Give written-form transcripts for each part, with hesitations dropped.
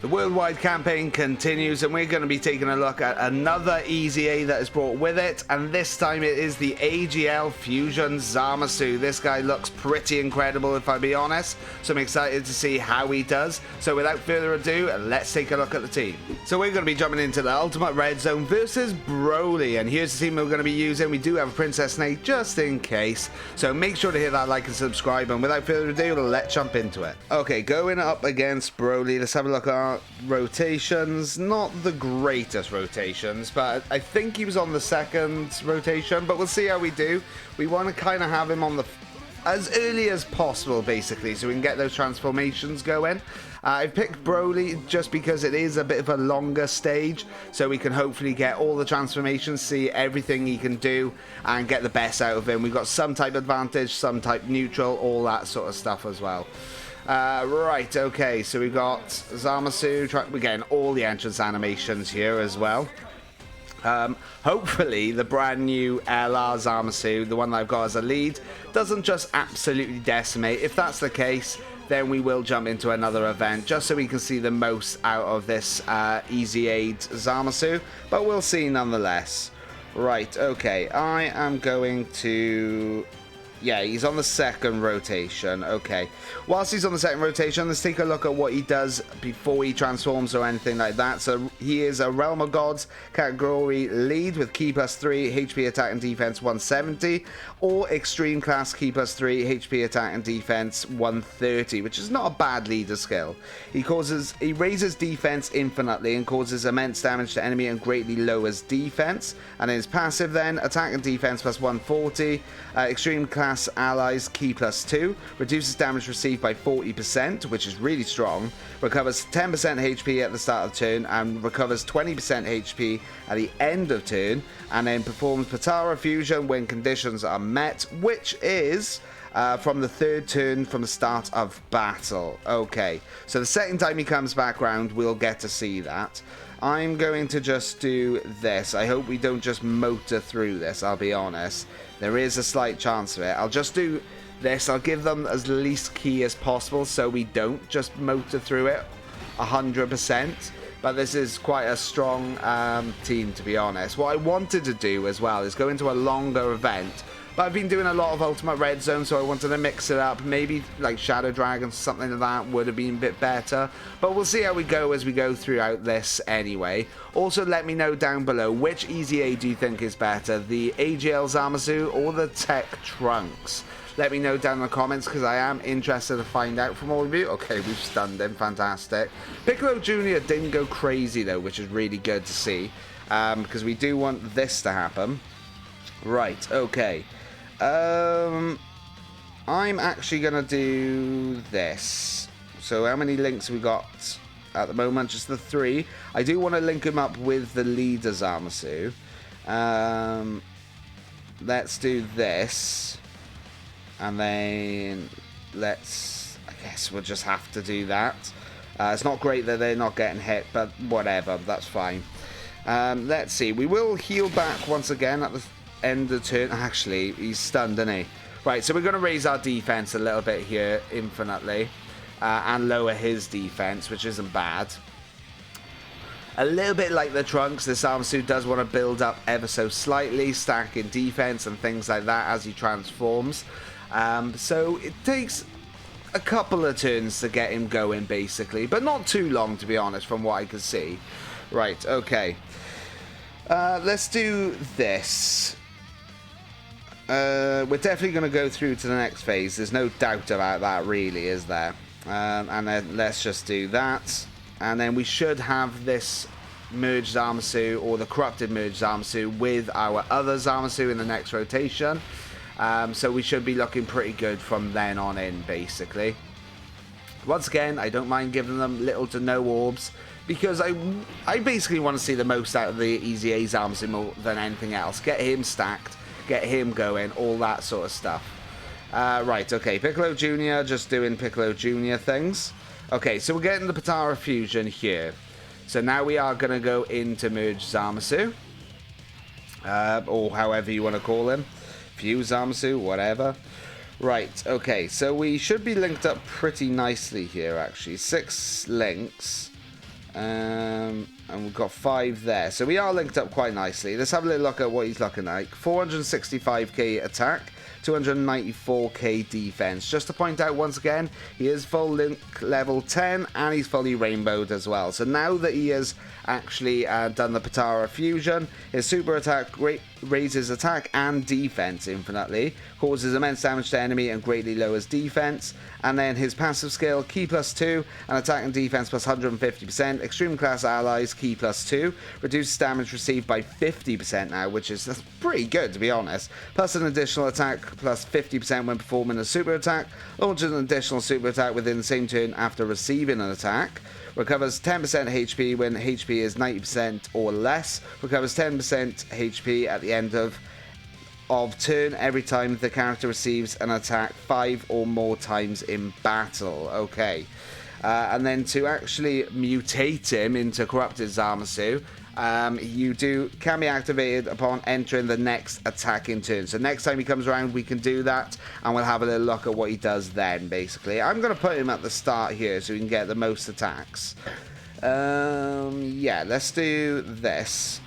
The worldwide campaign continues, and we're going to be taking a look at another EZA that is brought with it, and this time it is the AGL Fusion Zamasu. This guy looks pretty incredible, if I be honest, so I'm excited to see how he does. So without further ado, let's take a look at the team. So we're going to be jumping into the Ultimate Red Zone versus Broly, and here's the team we're going to be using. We do have a Princess Snake just in case, so make sure to hit that like and subscribe, and without further ado, let's jump into it. Okay, going up against Broly, let's have a look at our rotations. Not the greatest rotations, but I think he was on the second rotation, but we'll see how we do. We want to kind of have him on the as early as possible, basically, so we can get those transformations going. I've picked Broly just because it is a bit of a longer stage, so we can hopefully get all the transformations, see everything he can do, and get the best out of him. We've got some type advantage, some type neutral, all that sort of stuff as well. Right, okay, so we've got Zamasu, we're getting all the entrance animations here as well. Hopefully the brand new LR Zamasu, the one that I've got as a lead, doesn't just absolutely decimate. If that's the case, then we will jump into another event, just so we can see the most out of this EZA Zamasu, but we'll see nonetheless. Right, okay, I am going to... Yeah, he's on the second rotation. Okay. Whilst he's on the second rotation, let's take a look at what he does before he transforms or anything like that. So he is a Realm of Gods category lead with Ki +3, HP attack and defense 170, or Extreme class Ki +3, HP attack and defense 130, which is not a bad leader skill. He raises defense infinitely and causes immense damage to enemy and greatly lowers defense. And his passive then, attack and defense plus 140, Extreme class allies Ki +2, reduces damage received by 40%, which is really strong, recovers 10% HP at the start of turn, and recovers 20% HP at the end of turn, and then performs Patara Fusion when conditions are met, which is from the third turn from the start of battle. Okay, so the second time he comes back round, we'll get to see that. I'm going to just do this. I hope we don't just motor through this, I'll be honest. There is a slight chance of it. I'll just do this. I'll give them as least key as possible so we don't just motor through it 100%. But this is quite a strong team, to be honest. What I wanted to do as well is go into a longer event. But I've been doing a lot of Ultimate Red Zone, so I wanted to mix it up. Maybe like Shadow Dragons, something like that would have been a bit better. But we'll see how we go as we go throughout this anyway. Also, let me know down below, which EZA do you think is better? The AGL Zamasu or the Tech Trunks? Let me know down in the comments, because I am interested to find out from all of you. Okay, we've stunned him. Fantastic. Piccolo Jr. didn't go crazy, though, which is really good to see, because we do want this to happen. Right, okay. I'm actually going to do this. So how many links we got at the moment? Just the 3. I do want to link him up with the leader Zamasu. Let's do this. And then I guess we'll just have to do that. It's not great that they're not getting hit, but whatever, that's fine. Let's see. We will heal back once again at the end of the turn. Actually, he's stunned, isn't he? Right, so we're going to raise our defense a little bit here, infinitely, and lower his defense, which isn't bad. A little bit like the Trunks, this Zamasu does want to build up ever so slightly, stacking defense and things like that as he transforms. So it takes a couple of turns to get him going, basically, but not too long, to be honest, from what I can see. Right, okay. Let's do this. We're definitely going to go through to the next phase. There's no doubt about that, really, is there? And then let's just do that. And then we should have this merged Zamasu, or the corrupted merged Zamasu, with our other Zamasu in the next rotation. So we should be looking pretty good from then on in, basically. Once again, I don't mind giving them little to no orbs, because I basically want to see the most out of the EZA Zamasu more than anything else. Get him stacked, get him going, all that sort of stuff. Right, okay, Piccolo Jr. just doing Piccolo Jr. things. Okay, so we're getting the Patara Fusion here. So now we are going to go into Merge Zamasu. Or however you want to call him. Fuse Zamasu, whatever. Right, okay, so we should be linked up pretty nicely here, actually. 6 links. And we've got 5 there. So we are linked up quite nicely. Let's have a little look at what he's looking like. 465k attack, 294k defense. Just to point out once again, he is full link level 10 and he's fully rainbowed as well. So now that he has actually done the Patara fusion, his super attack raises attack and defense infinitely, causes immense damage to enemy and greatly lowers defense. And then his passive skill, key +2, and attack and defense plus 150%. Extreme class allies, key +2, reduces damage received by 50% now, that's pretty good to be honest. Plus an additional attack plus 50% when performing a super attack. Launches an additional super attack within the same turn after receiving an attack. Recovers 10% HP when HP is 90% or less. Recovers 10% HP at the end of turn every time the character receives an attack 5 or more times in battle. Okay. And then to actually mutate him into Corrupted Zamasu, can be activated upon entering the next attacking turn. So next time he comes around, we can do that, and we'll have a little look at what he does then, basically. I'm going to put him at the start here so we can get the most attacks. Yeah, let's do this.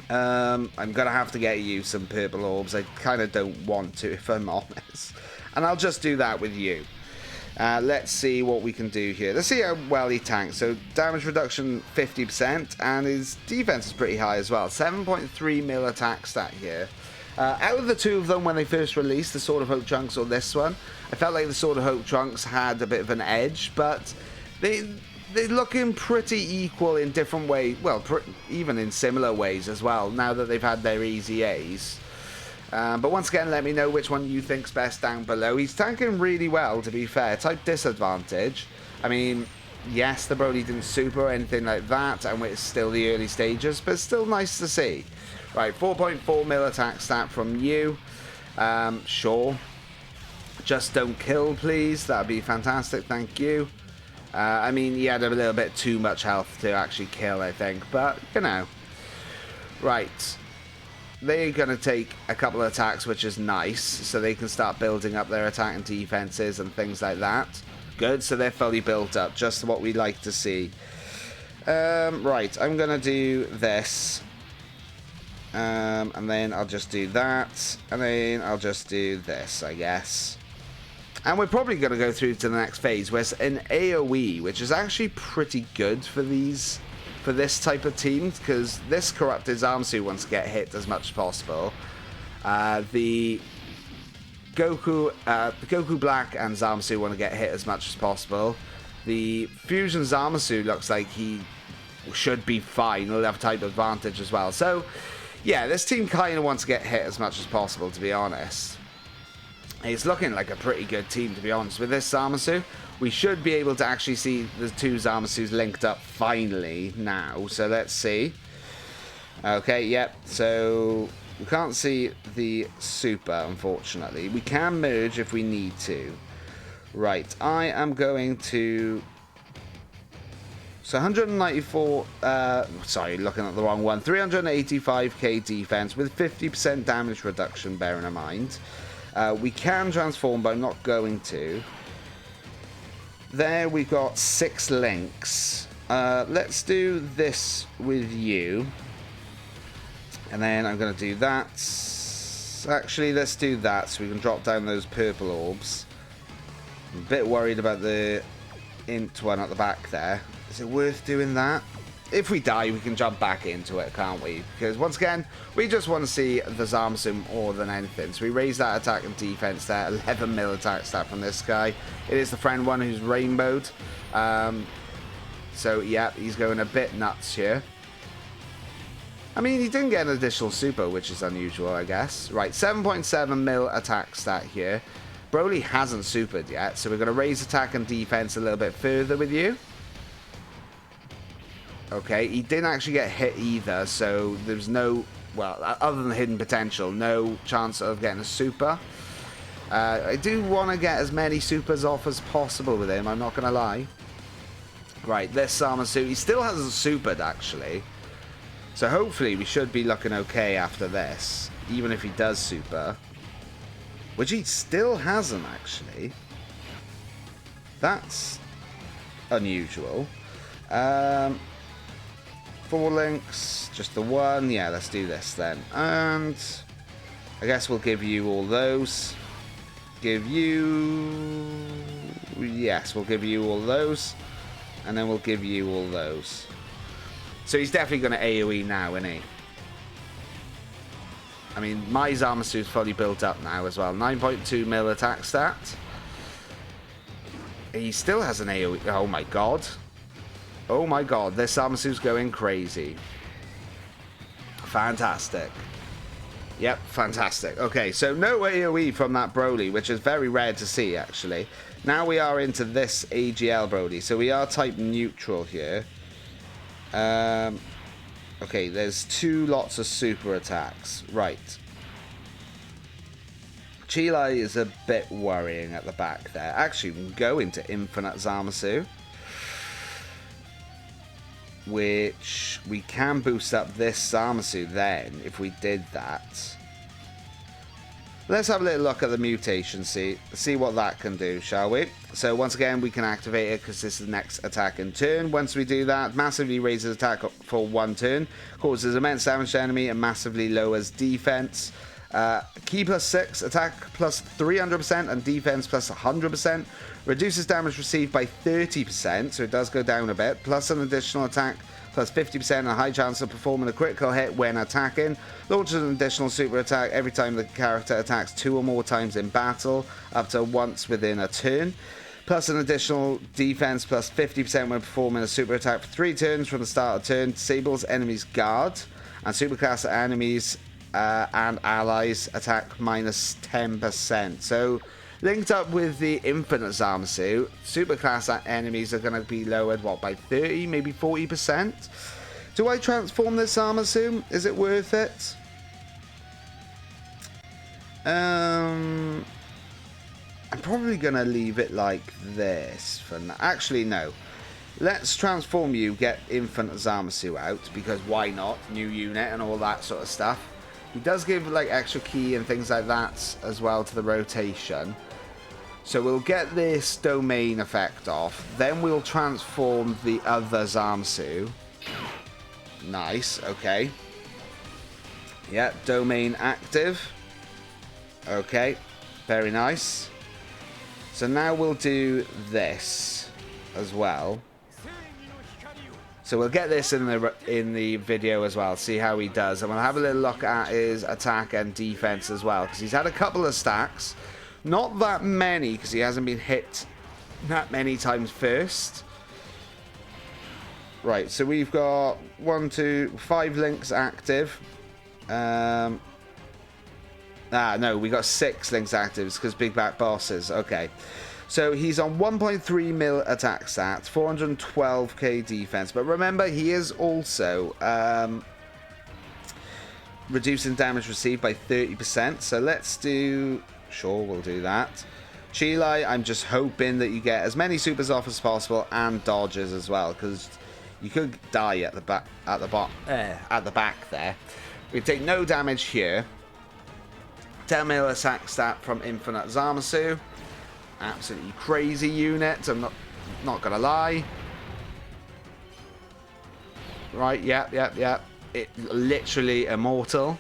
I'm going to have to get you some purple orbs. I kind of don't want to, if I'm honest. And I'll just do that with you. Let's see what we can do here. Let's see how well he tanks. So damage reduction 50%, and his defense is pretty high as well. 7.3 mil attack stat here. Out of the two of them when they first released, the Sword of Hope Trunks or this one, I felt like the Sword of Hope Trunks had a bit of an edge, but they're looking pretty equal in different ways. Well, even in similar ways as well, now that they've had their EZAs. But once again, let me know which one you think's best down below. He's tanking really well, to be fair. Type disadvantage. I mean, yes, the Brody didn't super or anything like that, and it's still the early stages, but it's still nice to see. Right, 4.4 mil attack stat from you. Sure. Just don't kill, please. That'd be fantastic. Thank you. I mean, he had a little bit too much health to actually kill, I think, but, you know. Right. They're going to take a couple of attacks, which is nice, so they can start building up their attack and defenses and things like that. Good, so they're fully built up, just what we like to see. Right, I'm going to do this. And then I'll just do that. And then I'll just do this, I guess. And we're probably going to go through to the next phase, where it's an AoE, which is actually pretty good for this type of team, because this Corrupted Zamasu wants to get hit as much as possible. The Goku Black and Zamasu want to get hit as much as possible. The Fusion Zamasu looks like he should be fine. He'll have type advantage as well. So, yeah, this team kind of wants to get hit as much as possible, to be honest. It's looking like a pretty good team, to be honest. With this Zamasu, we should be able to actually see the two Zamasus linked up finally now. So let's see. Okay, yep. So we can't see the super, unfortunately. We can merge if we need to. Right, I am going to... So 194... sorry, looking at the wrong one. 385k defense with 50% damage reduction, bearing in mind. We can transform, but I'm not going to. There we've got 6 links. Let's do this with you. And then I'm going to do that. Actually, let's do that so we can drop down those purple orbs. I'm a bit worried about the int one at the back there. Is it worth doing that? If we die, we can jump back into it, can't we? Because once again, we just want to see the Zamasu more than anything. So we raise that attack and defense there. 11 mil attack stat from this guy. It is the friend one who's rainbowed. So, yeah, he's going a bit nuts here. I mean, he didn't get an additional super, which is unusual, I guess. Right, 7.7 mil attack stat here. Broly hasn't supered yet, so we're going to raise attack and defense a little bit further with you. Okay, he didn't actually get hit either, so there's no, well, other than hidden potential, no chance of getting a super. I do want to get as many supers off as possible with him, I'm not going to lie. Right, this Zamasu, he still hasn't supered, actually. So hopefully we should be looking okay after this, even if he does super. Which he still hasn't, actually. That's unusual. 4 links, just the one. Yeah, let's do this then. And I guess we'll give you all those. Give you... Yes, we'll give you all those. And then we'll give you all those. So he's definitely going to AoE now, isn't he? I mean, my Zamasu's fully built up now as well. 9.2 mil attack stat. He still has an AoE. Oh my god. Oh my god, this Zamasu's going crazy. Fantastic. Yep, fantastic. Okay, so no AoE from that Broly, which is very rare to see, actually. Now we are into this AGL Broly. So we are type neutral here. Okay, there's 2 lots of super attacks. Right. Chilai is a bit worrying at the back there. Actually, we can go into Infinite Zamasu, which we can boost up this Zamasu then, if we did that. Let's have a little look at the mutation, see what that can do, shall we? So once again, we can activate it because this is the next attack in turn. Once we do that, massively raises attack for 1 turn, causes immense damage to enemy, and massively lowers defense. Key plus 6, attack plus 300%, and defense plus 100%. Reduces damage received by 30%, so it does go down a bit, plus an additional attack plus 50% and a high chance of performing a critical hit when attacking. Launches an additional super attack every time the character attacks 2 or more times in battle, up to once within a turn. Plus an additional defense plus 50% when performing a super attack for 3 turns from the start of turn. Disables enemies' guard, and superclass enemies and allies attack minus 10%. So linked up with the Infinite Zamasu, superclass enemies are going to be lowered, what, by 30, maybe 40%? Do I transform this Zamasu? Is it worth it? I'm probably going to leave it like this for now. Actually, no. Let's transform you, get Infinite Zamasu out, because why not? New unit and all that sort of stuff. He does give like extra key and things like that as well to the rotation. So we'll get this domain effect off. Then we'll transform the other Zamasu. Nice, okay. Yeah, domain active. Okay, very nice. So now we'll do this as well. So we'll get this in the video as well, see how he does. And we'll have a little look at his attack and defense as well, because he's had a couple of stacks. Not that many, because he hasn't been hit that many times first. Right, so we've got 1, 2, 5 links active. No, we got 6 links actives because big back bosses. Okay. So he's on 1.3 mil attack stats, 412k defense. But remember, he is also reducing damage received by 30%. So let's do... Sure, we'll do that. Chilai, I'm just hoping that you get as many supers off as possible and dodges as well, because you could die at the back, at the back there. We take no damage here. 10 mil attack stat from Infinite Zamasu. Absolutely crazy unit, I'm not gonna lie. Right, yep. It literally immortal.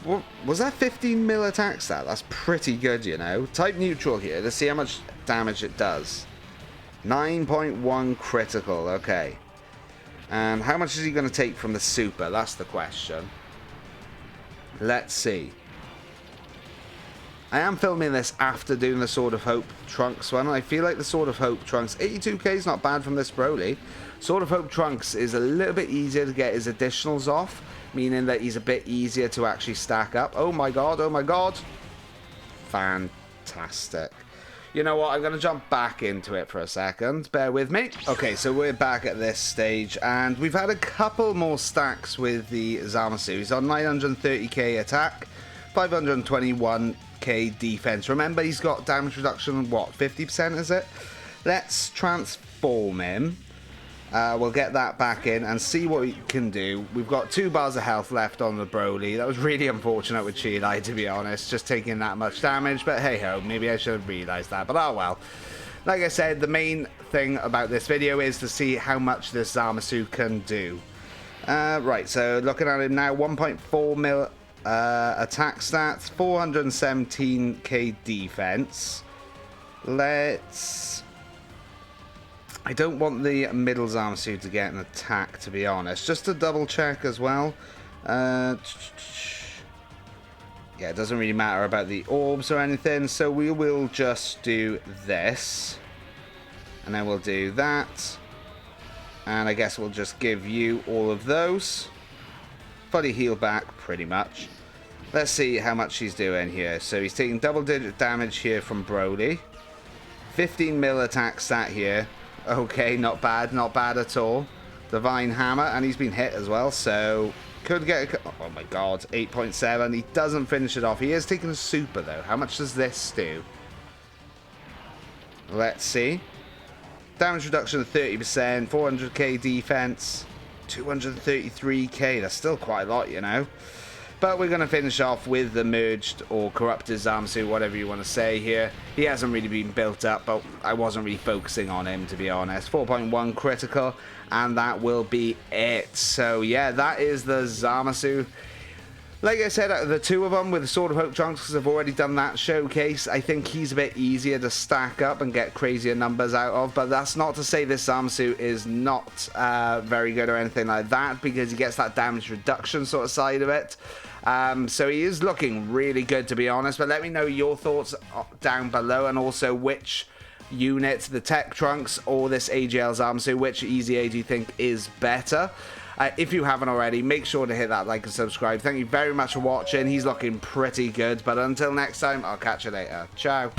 What was that? 15 mil attack stat? That's pretty good, you know. Type neutral here. Let's see how much damage it does. 9.1 critical. Okay. And how much is he going to take from the super? That's the question. Let's see. I am filming this after doing the Sword of Hope Trunks one. I feel like the Sword of Hope Trunks 82k is not bad from this Broly. Sword of Hope Trunks is a little bit easier to get his additionals off, meaning that he's a bit easier to actually stack up. Oh my god, oh my god. Fantastic. You know what, I'm going to jump back into it for a second. Bear with me. Okay, so we're back at this stage, and we've had a couple more stacks with the Zamasu. He's on 930k attack, 521k defense. Remember, he's got damage reduction, what, 50% is it? Let's transform him. We'll get that back in and see what we can do. We've got 2 bars of health left on the Broly. That was really unfortunate with Chilai, to be honest, just taking that much damage. But hey ho, maybe I should have realised that. But oh well. Like I said, the main thing about this video is to see how much this Zamasu can do. Right, so looking at it now, 1.4 mil attack stats, 417k defense. I don't want the middle Zamasu to get an attack, to be honest. Just to double check as well. Yeah, it doesn't really matter about the orbs or anything, so we will just do this. And then we'll do that. And I guess we'll just give you all of those. Fully healed back, pretty much. Let's see how much he's doing here. So he's taking double-digit damage here from Broly. 15 mil attack stat here. Okay, not bad at all. Divine Hammer, and he's been hit as well, so could get a, oh my god, 8.7. He doesn't finish it off. He is taking a super though. How much does this do? Let's see. Damage reduction of 30%, 400k defense, 233k. That's still quite a lot, you know. But we're going to finish off with the merged or corrupted Zamasu, whatever you want to say here. He hasn't really been built up, but I wasn't really focusing on him, to be honest. 4.1 critical, and that will be it. So, yeah, that is the Zamasu. Like I said, out of the two of them with the Sword of Hope Trunks, because I've already done that showcase, I think he's a bit easier to stack up and get crazier numbers out of. But that's not to say this Zamasu is not very good or anything like that, because he gets that damage reduction sort of side of it. So he is looking really good, to be honest. But let me know your thoughts down below, and also which unit, the Tech Trunks or this AGL Zamasu, which EZA do you think is better? If you haven't already, make sure to hit that like and subscribe. Thank you very much for watching. He's looking pretty good. But until next time, I'll catch you later. Ciao.